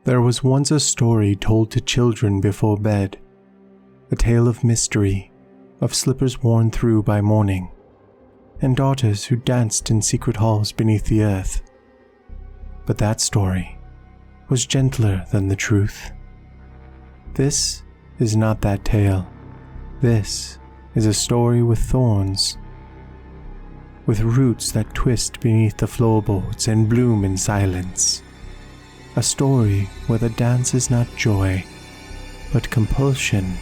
There was once a story told to children before bed, a tale of mystery, of slippers worn through by morning, and daughters who danced in secret halls beneath the earth. But that story was gentler than the truth. This is not that tale. This is a story with thorns, with roots that twist beneath the floorboards and bloom in silence. A story where the dance is not joy, but compulsion,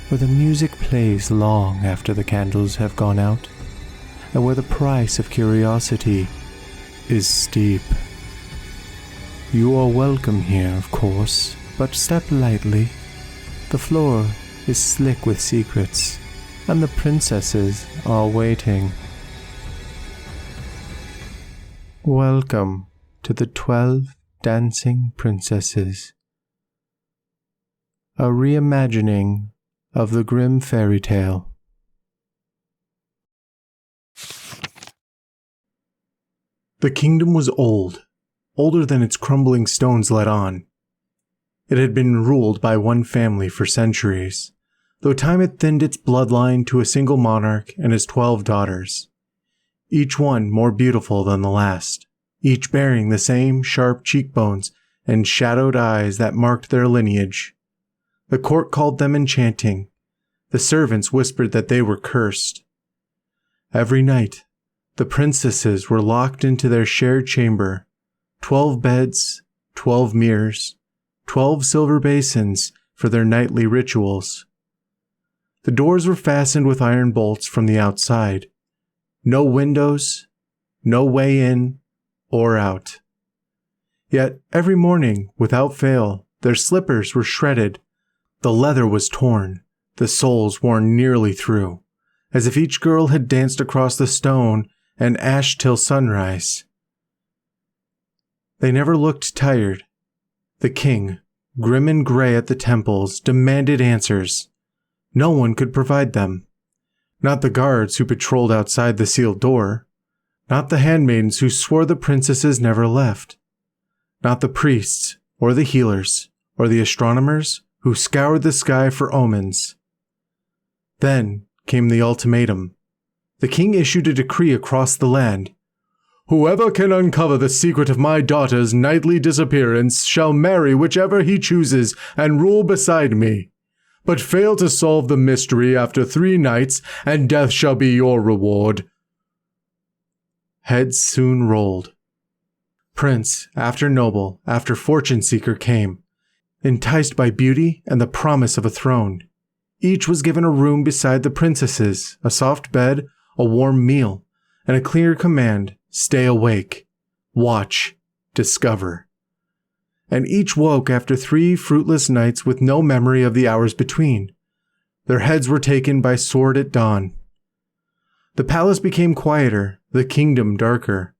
where the music plays long after the candles have gone out, and where the price of curiosity is steep. You are welcome here, of course, but step lightly. The floor is slick with secrets, and the princesses are waiting. Welcome to the 12 Dancing Princesses, a reimagining of the Grimm fairy tale. The kingdom was old, older than its crumbling stones let on. It had been ruled by one family for centuries, though time had thinned its bloodline to a single monarch and his 12 daughters, each one more beautiful than the last, each bearing the same sharp cheekbones and shadowed eyes that marked their lineage. The court called them enchanting. The servants whispered that they were cursed. Every night, the princesses were locked into their shared chamber, 12 beds, 12 mirrors, 12 silver basins for their nightly rituals. The doors were fastened with iron bolts from the outside. No windows, no way in or out. Yet every morning, without fail, their slippers were shredded. The leather was torn, the soles worn nearly through, as if each girl had danced across the stone and ash till sunrise. They never looked tired. The king, grim and gray at the temples, demanded answers. No one could provide them. Not the guards who patrolled outside the sealed door. Not the handmaidens who swore the princesses never left. Not the priests, or the healers, or the astronomers who scoured the sky for omens. Then came the ultimatum. The king issued a decree across the land. Whoever can uncover the secret of my daughter's nightly disappearance shall marry whichever he chooses and rule beside me. But fail to solve the mystery after 3 nights, and death shall be your reward. Heads soon rolled. Prince after noble after fortune seeker came, enticed by beauty and the promise of a throne. Each was given a room beside the princesses, a soft bed, a warm meal, and a clear command: stay awake, watch, discover. And each woke after 3 fruitless nights with no memory of the hours between. Their heads were taken by sword at dawn. The palace became quieter, the kingdom darker.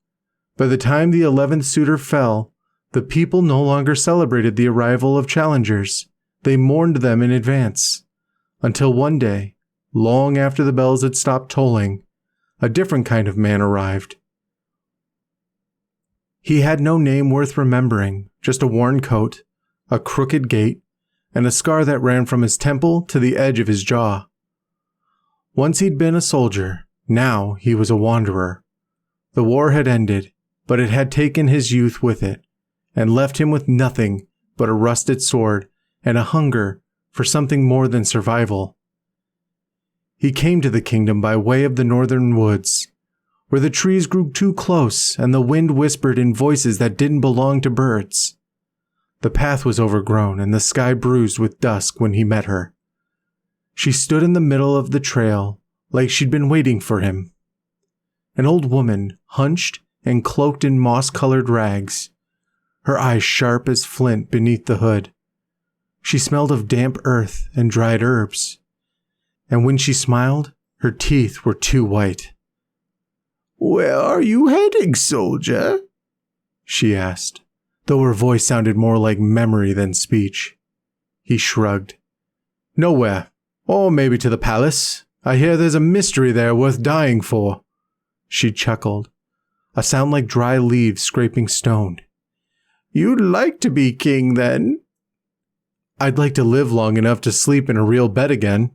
By the time the 11th suitor fell, the people no longer celebrated the arrival of challengers. They mourned them in advance. Until one day, long after the bells had stopped tolling, a different kind of man arrived. He had no name worth remembering, just a worn coat, a crooked gait, and a scar that ran from his temple to the edge of his jaw. Once he'd been a soldier, now he was a wanderer. The war had ended, but it had taken his youth with it, and left him with nothing but a rusted sword and a hunger for something more than survival. He came to the kingdom by way of the northern woods, where the trees grew too close and the wind whispered in voices that didn't belong to birds. The path was overgrown and the sky bruised with dusk when he met her. She stood in the middle of the trail like she'd been waiting for him. An old woman, hunched and cloaked in moss-colored rags, her eyes sharp as flint beneath the hood. She smelled of damp earth and dried herbs, and when she smiled, her teeth were too white. "Where are you heading, soldier?" she asked, though her voice sounded more like memory than speech. He shrugged. "Nowhere. Or maybe to the palace. I hear there's a mystery there worth dying for." She chuckled, a sound like dry leaves scraping stone. You'd like to be king then? I'd like to live long enough to sleep in a real bed again.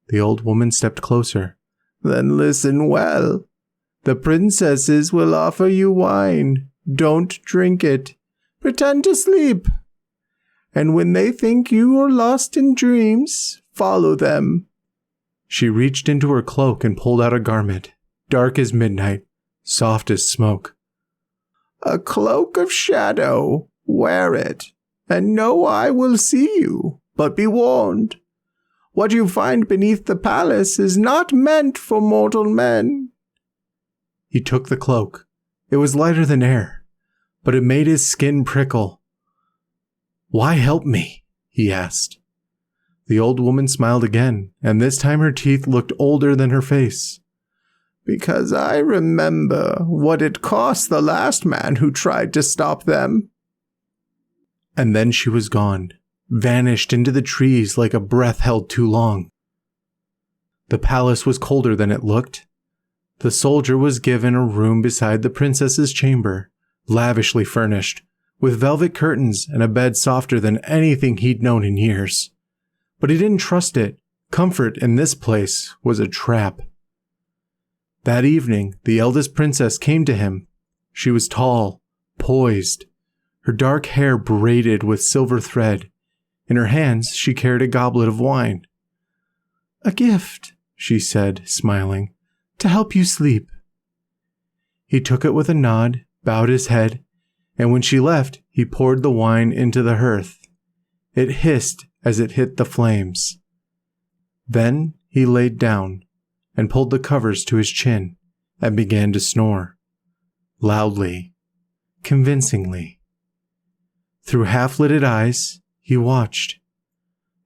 The old woman stepped closer. Then listen well. The princesses will offer you wine. Don't drink it. Pretend to sleep. And when they think you are lost in dreams, follow them. She reached into her cloak and pulled out a garment, dark as midnight, soft as smoke. A cloak of shadow. Wear it, and no eye will see you, but be warned. What you find beneath the palace is not meant for mortal men. He took the cloak. It was lighter than air, but it made his skin prickle. Why help me? He asked. The old woman smiled again, and this time her teeth looked older than her face. Because I remember what it cost the last man who tried to stop them. And then she was gone, vanished into the trees like a breath held too long. The palace was colder than it looked. The soldier was given a room beside the princess's chamber, lavishly furnished, with velvet curtains and a bed softer than anything he'd known in years. But he didn't trust it. Comfort in this place was a trap. That evening, the eldest princess came to him. She was tall, poised, her dark hair braided with silver thread. In her hands, she carried a goblet of wine. A gift, she said, smiling, to help you sleep. He took it with a nod, bowed his head, and when she left, he poured the wine into the hearth. It hissed as it hit the flames. Then he laid down and pulled the covers to his chin and began to snore. Loudly, convincingly. Through half-lidded eyes, he watched.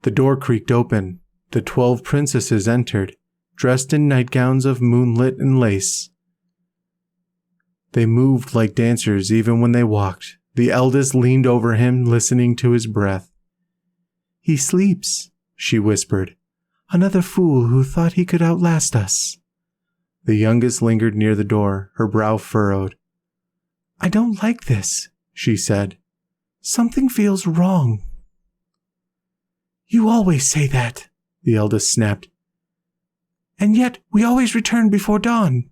The door creaked open. The 12 princesses entered, dressed in nightgowns of moonlit and lace. They moved like dancers even when they walked. The eldest leaned over him, listening to his breath. He sleeps, she whispered. Another fool who thought he could outlast us. The youngest lingered near the door, her brow furrowed. I don't like this, she said. Something feels wrong. You always say that, the eldest snapped. And yet we always return before dawn.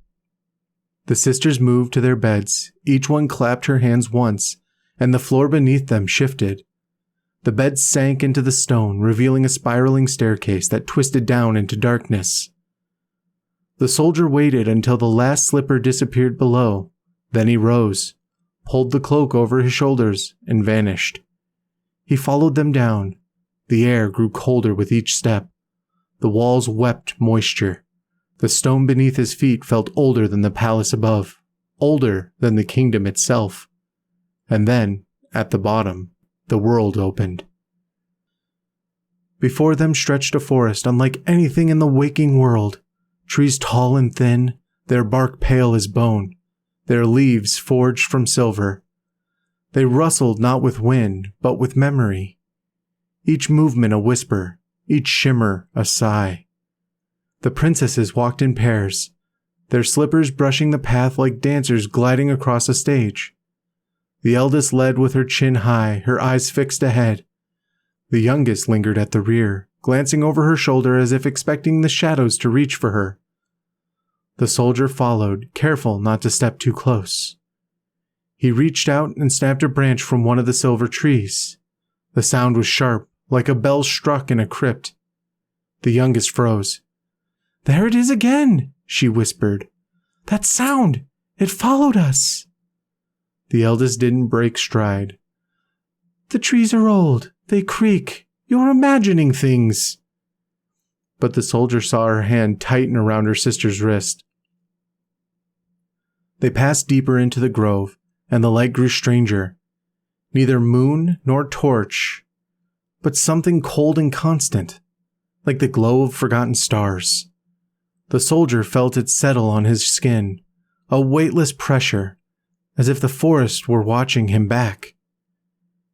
The sisters moved to their beds. Each one clapped her hands once, and the floor beneath them shifted. The bed sank into the stone, revealing a spiraling staircase that twisted down into darkness. The soldier waited until the last slipper disappeared below. Then he rose, pulled the cloak over his shoulders, and vanished. He followed them down. The air grew colder with each step. The walls wept moisture. The stone beneath his feet felt older than the palace above, older than the kingdom itself. And then, at the bottom, the world opened. Before them stretched a forest unlike anything in the waking world. Trees tall and thin, their bark pale as bone, their leaves forged from silver. They rustled not with wind, but with memory. Each movement a whisper, each shimmer a sigh. The princesses walked in pairs, their slippers brushing the path like dancers gliding across a stage. The eldest led with her chin high, her eyes fixed ahead. The youngest lingered at the rear, glancing over her shoulder as if expecting the shadows to reach for her. The soldier followed, careful not to step too close. He reached out and snapped a branch from one of the silver trees. The sound was sharp, like a bell struck in a crypt. The youngest froze. There it is again, she whispered. That sound! It followed us! The eldest didn't break stride. The trees are old. They creak. You're imagining things. But the soldier saw her hand tighten around her sister's wrist. They passed deeper into the grove, and the light grew stranger. Neither moon nor torch, but something cold and constant, like the glow of forgotten stars. The soldier felt it settle on his skin, a weightless pressure, as if the forest were watching him back.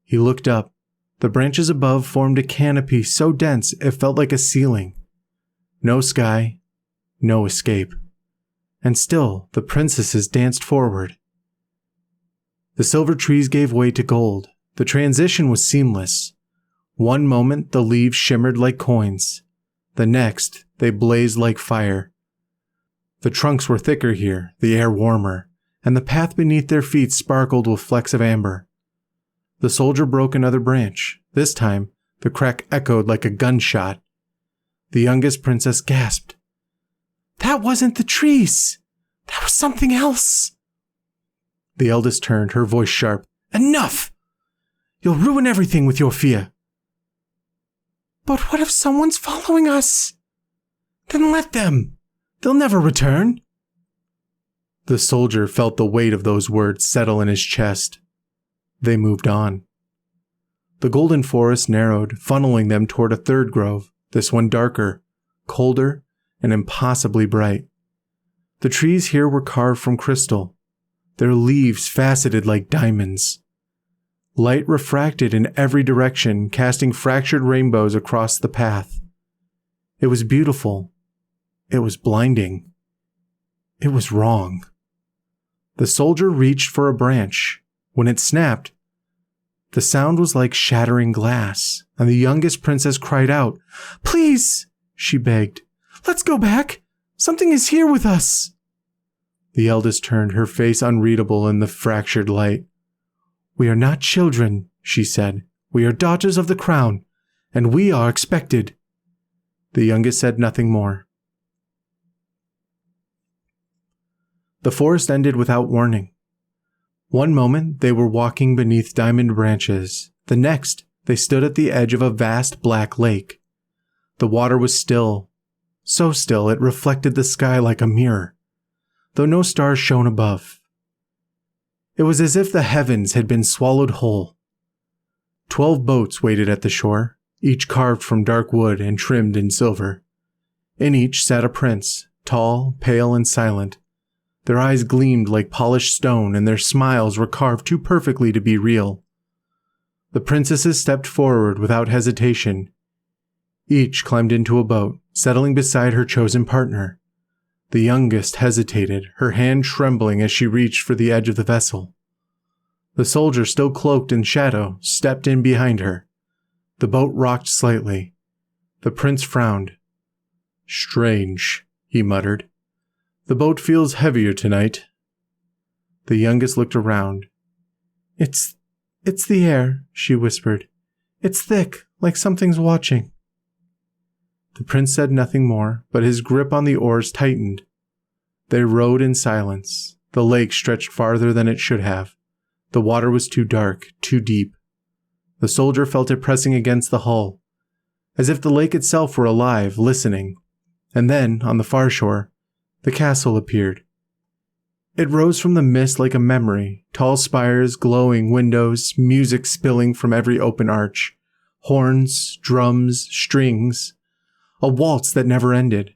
He looked up. The branches above formed a canopy so dense it felt like a ceiling. No sky, no escape. And still the princesses danced forward. The The silver trees gave way to gold. The transition was seamless. One moment the leaves shimmered like coins. The next, they blazed like fire. The trunks were thicker here, the air warmer, and the path beneath their feet sparkled with flecks of amber. The soldier broke another branch. This time, the crack echoed like a gunshot. The youngest princess gasped. "That wasn't the trees! That was something else!" The eldest turned, her voice sharp. "Enough! You'll ruin everything with your fear." "But what if someone's following us?" "Then let them. They'll never return." The soldier felt the weight of those words settle in his chest. They moved on. The golden forest narrowed, funneling them toward a third grove, this one darker, colder, and impossibly bright. The trees here were carved from crystal, their leaves faceted like diamonds. Light refracted in every direction, casting fractured rainbows across the path. It was beautiful. It was blinding. It was wrong. The soldier reached for a branch. When it snapped, the sound was like shattering glass, and the youngest princess cried out. "Please," she begged, "let's go back. Something is here with us." The eldest turned, her face unreadable in the fractured light. "We are not children," she said. "We are daughters of the crown, and we are expected." The youngest said nothing more. The forest ended without warning. One moment they were walking beneath diamond branches. The next, they stood at the edge of a vast black lake. The water was still, so still it reflected the sky like a mirror, though no stars shone above. It was as if the heavens had been swallowed whole. 12 boats waited at the shore, each carved from dark wood and trimmed in silver. In each sat a prince, tall, pale, and silent. Their eyes gleamed like polished stone, and their smiles were carved too perfectly to be real. The princesses stepped forward without hesitation. Each climbed into a boat, settling beside her chosen partner. The youngest hesitated, her hand trembling as she reached for the edge of the vessel. The soldier, still cloaked in shadow, stepped in behind her. The boat rocked slightly. The prince frowned. "Strange," he muttered. "The boat feels heavier tonight." The youngest looked around. It's the air," she whispered. "It's thick, like something's watching." The prince said nothing more, but his grip on the oars tightened. They rowed in silence. The lake stretched farther than it should have. The water was too dark, too deep. The soldier felt it pressing against the hull, as if the lake itself were alive, listening. And then, on the far shore, the castle appeared. It rose from the mist like a memory, tall spires, glowing windows, music spilling from every open arch, horns, drums, strings, a waltz that never ended.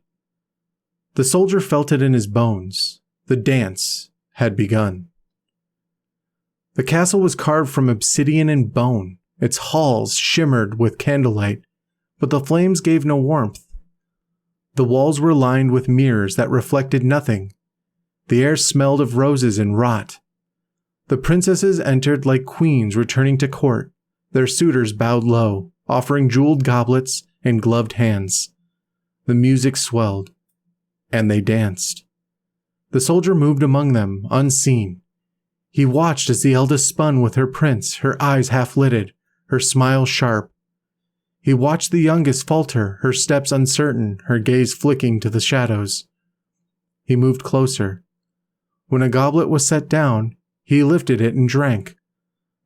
The soldier felt it in his bones. The dance had begun. The castle was carved from obsidian and bone. Its halls shimmered with candlelight, but the flames gave no warmth. The walls were lined with mirrors that reflected nothing. The air smelled of roses and rot. The princesses entered like queens returning to court. Their suitors bowed low, offering jeweled goblets and gloved hands. The music swelled, and they danced. The soldier moved among them, unseen. He watched as the eldest spun with her prince, her eyes half-lidded, her smile sharp. He watched the youngest falter, her steps uncertain, her gaze flicking to the shadows. He moved closer. When a goblet was set down, he lifted it and drank.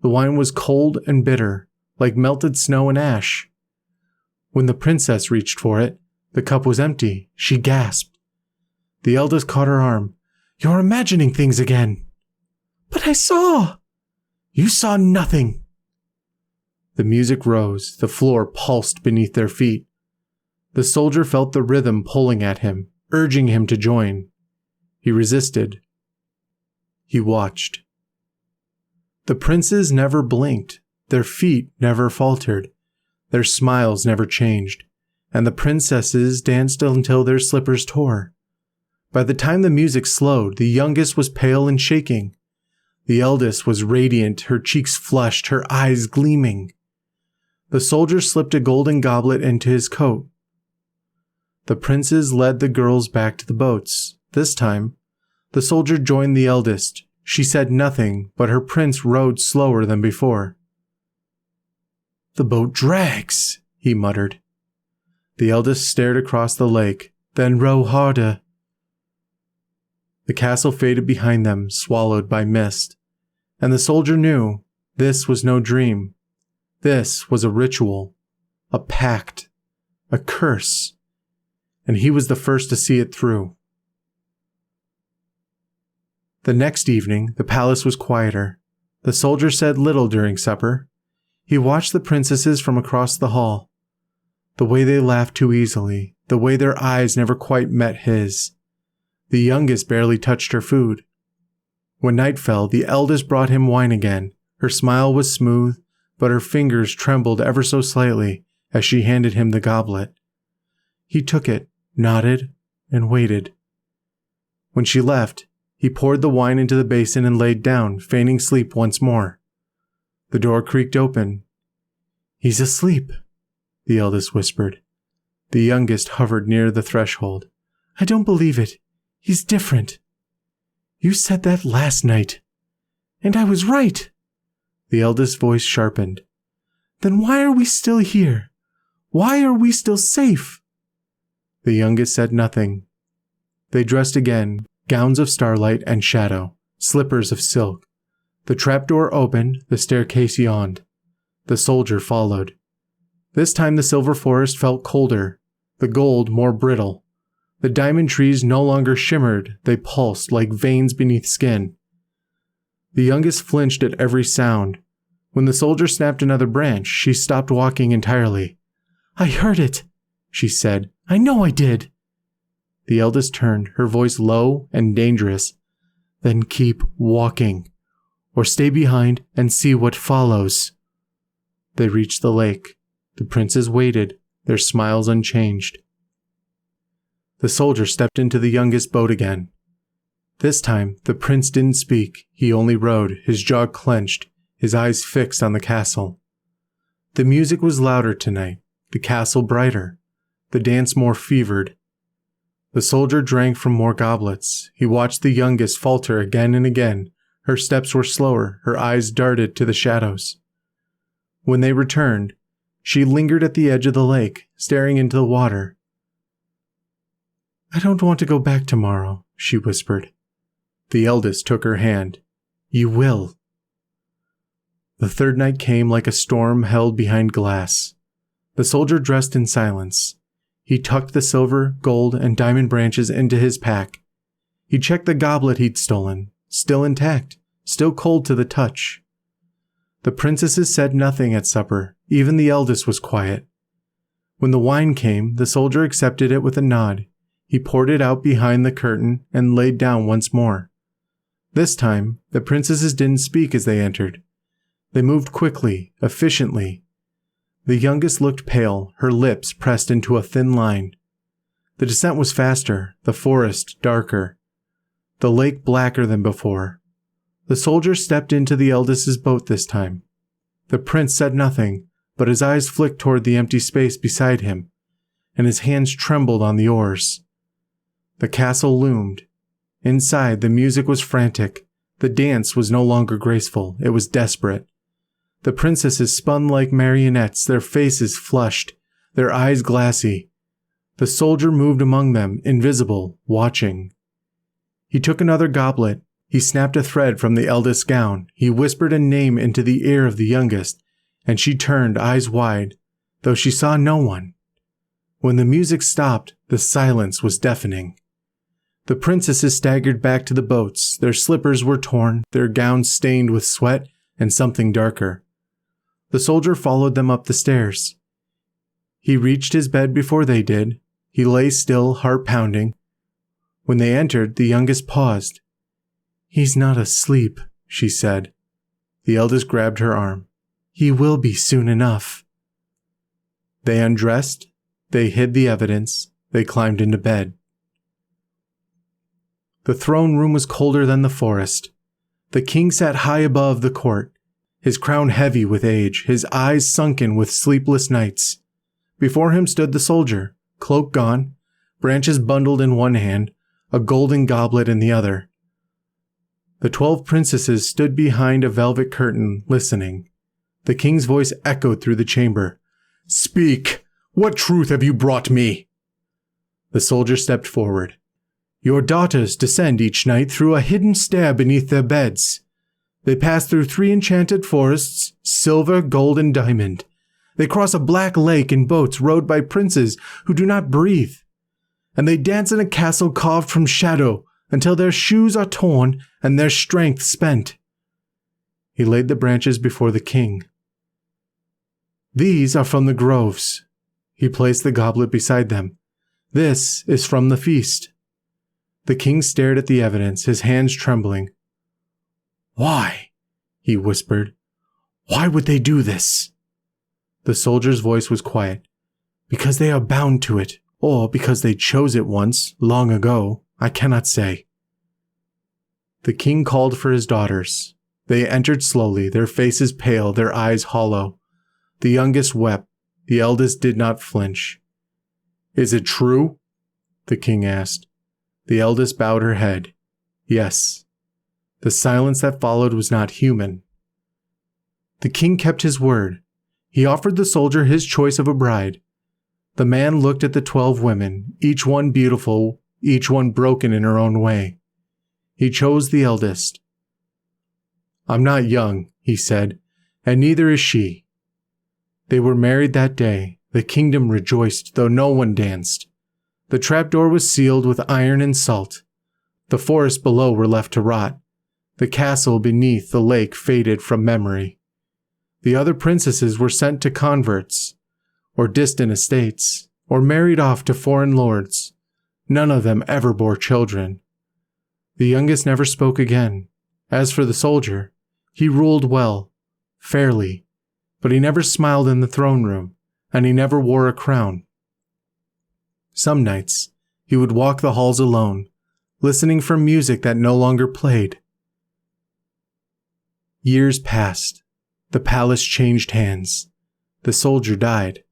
The wine was cold and bitter, like melted snow and ash. When the princess reached for it, the cup was empty. She gasped. The eldest caught her arm. "You're imagining things again." "But I saw." "You saw nothing." The music rose. The floor pulsed beneath their feet. The soldier felt the rhythm pulling at him, urging him to join. He resisted. He watched. The princes never blinked. Their feet never faltered. Their smiles never changed. And the princesses danced until their slippers tore. By the time the music slowed, the youngest was pale and shaking. The eldest was radiant, her cheeks flushed, her eyes gleaming. The soldier slipped a golden goblet into his coat. The princes led the girls back to the boats. This time, the soldier joined the eldest. She said nothing, but her prince rowed slower than before. "The boat drags," he muttered. The eldest stared across the lake. "Then row harder." The castle faded behind them, swallowed by mist. And the soldier knew this was no dream. This was a ritual, a pact, a curse, and he was the first to see it through. The next evening, the palace was quieter. The soldier said little during supper. He watched the princesses from across the hall. The way they laughed too easily, the way their eyes never quite met his. The youngest barely touched her food. When night fell, the eldest brought him wine again. Her smile was smooth, but her fingers trembled ever so slightly as she handed him the goblet. He took it, nodded, and waited. When she left, he poured the wine into the basin and laid down, feigning sleep once more. The door creaked open. "He's asleep," the eldest whispered. The youngest hovered near the threshold. "I don't believe it. He's different." "You said that last night." "And I was right." The eldest's voice sharpened. "Then why are we still here? Why are we still safe?" The youngest said nothing. They dressed again, gowns of starlight and shadow, slippers of silk. The trapdoor opened, the staircase yawned. The soldier followed. This time the silver forest felt colder, the gold more brittle. The diamond trees no longer shimmered, they pulsed like veins beneath skin. The youngest flinched at every sound. When the soldier snapped another branch, she stopped walking entirely. "I heard it," she said. "I know I did." The eldest turned, her voice low and dangerous. "Then keep walking, or stay behind and see what follows." They reached the lake. The princes waited, their smiles unchanged. The soldier stepped into the youngest boat again. This time, the prince didn't speak. He only rowed, his jaw clenched, his eyes fixed on the castle. The music was louder tonight, the castle brighter, the dance more fevered. The soldier drank from more goblets. He watched the youngest falter again and again. Her steps were slower, her eyes darted to the shadows. When they returned, she lingered at the edge of the lake, staring into the water. "I don't want to go back tomorrow," she whispered. The eldest took her hand. "You will." The third night came like a storm held behind glass. The soldier dressed in silence. He tucked the silver, gold, and diamond branches into his pack. He checked the goblet he'd stolen, still intact, still cold to the touch. The princesses said nothing at supper. Even the eldest was quiet. When the wine came, the soldier accepted it with a nod. He poured it out behind the curtain and laid down once more. This time, the princesses didn't speak as they entered. They moved quickly, efficiently. The youngest looked pale, her lips pressed into a thin line. The descent was faster, the forest darker, the lake blacker than before. The soldier stepped into the eldest's boat this time. The prince said nothing, but his eyes flicked toward the empty space beside him, and his hands trembled on the oars. The castle loomed. Inside, the music was frantic. The dance was no longer graceful, it was desperate. The princesses spun like marionettes, their faces flushed, their eyes glassy. The soldier moved among them, invisible, watching. He took another goblet. He snapped a thread from the eldest's gown. He whispered a name into the ear of the youngest, and she turned, eyes wide, though she saw no one. When the music stopped, the silence was deafening. The princesses staggered back to the boats. Their slippers were torn, their gowns stained with sweat and something darker. The soldier followed them up the stairs. He reached his bed before they did. He lay still, heart pounding. When they entered, the youngest paused. "He's not asleep," she said. The eldest grabbed her arm. "He will be soon enough." They undressed. They hid the evidence. They climbed into bed. The throne room was colder than the forest. The king sat high above the court, his crown heavy with age, his eyes sunken with sleepless nights. Before him stood the soldier, cloak gone, branches bundled in one hand, a golden goblet in the other. The 12 princesses stood behind a velvet curtain, listening. The king's voice echoed through the chamber. "Speak! What truth have you brought me?" The soldier stepped forward. "Your daughters descend each night through a hidden stair beneath their beds. They pass through 3 enchanted forests, silver, gold, and diamond. They cross a black lake in boats rowed by princes who do not breathe. And they dance in a castle carved from shadow until their shoes are torn and their strength spent." He laid the branches before the king. "These are from the groves." He placed the goblet beside them. "This is from the feast." The king stared at the evidence, his hands trembling. "Why?" he whispered. "Why would they do this?" The soldier's voice was quiet. "Because they are bound to it, or because they chose it once, long ago, I cannot say." The king called for his daughters. They entered slowly, their faces pale, their eyes hollow. The youngest wept, the eldest did not flinch. "Is it true?" the king asked. The eldest bowed her head. Yes. The silence that followed was not human. The king kept his word. He offered the soldier his choice of a bride. The man looked at the 12 women, each one beautiful, each one broken in her own way. He chose the eldest. "I'm not young," he said, "and neither is she." They were married that day. The kingdom rejoiced, though no one danced. The trapdoor was sealed with iron and salt. The forests below were left to rot. The castle beneath the lake faded from memory. The other princesses were sent to converts, or distant estates, or married off to foreign lords. None of them ever bore children. The youngest never spoke again. As for the soldier, he ruled well, fairly, but he never smiled in the throne room, and he never wore a crown. Some nights, he would walk the halls alone, listening for music that no longer played. Years passed. The palace changed hands. The soldier died.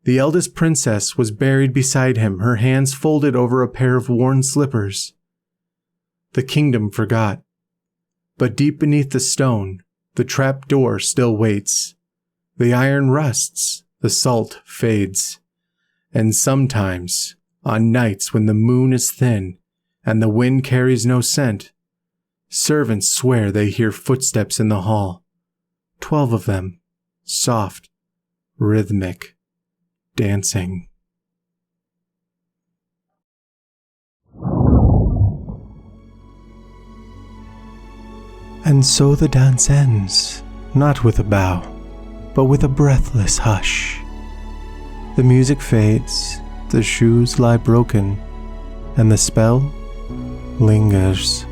The eldest princess was buried beside him, her hands folded over a pair of worn slippers. The kingdom forgot. But deep beneath the stone, the trap door still waits. The iron rusts, the salt fades. And sometimes, on nights when the moon is thin and the wind carries no scent, servants swear they hear footsteps in the hall. 12 of them, soft, rhythmic, dancing. And so the dance ends, not with a bow, but with a breathless hush. The music fades, the shoes lie broken, and the spell lingers.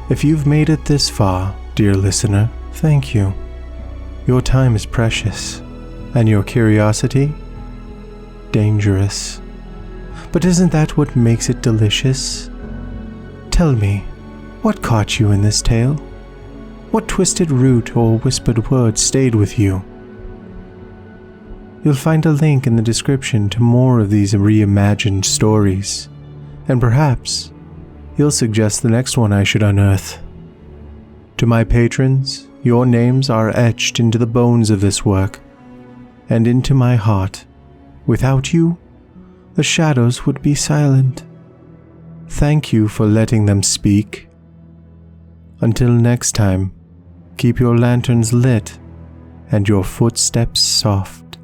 If you've made it this far, dear listener, thank you. Your time is precious, and your curiosity, dangerous. But isn't that what makes it delicious? Tell me, what caught you in this tale? What twisted root or whispered word stayed with you? You'll find a link in the description to more of these reimagined stories, and perhaps you'll suggest the next one I should unearth. To my patrons, your names are etched into the bones of this work, and into my heart. Without you, the shadows would be silent. Thank you for letting them speak. Until next time, keep your lanterns lit and your footsteps soft.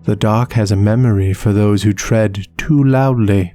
The dark has a memory for those who tread too loudly.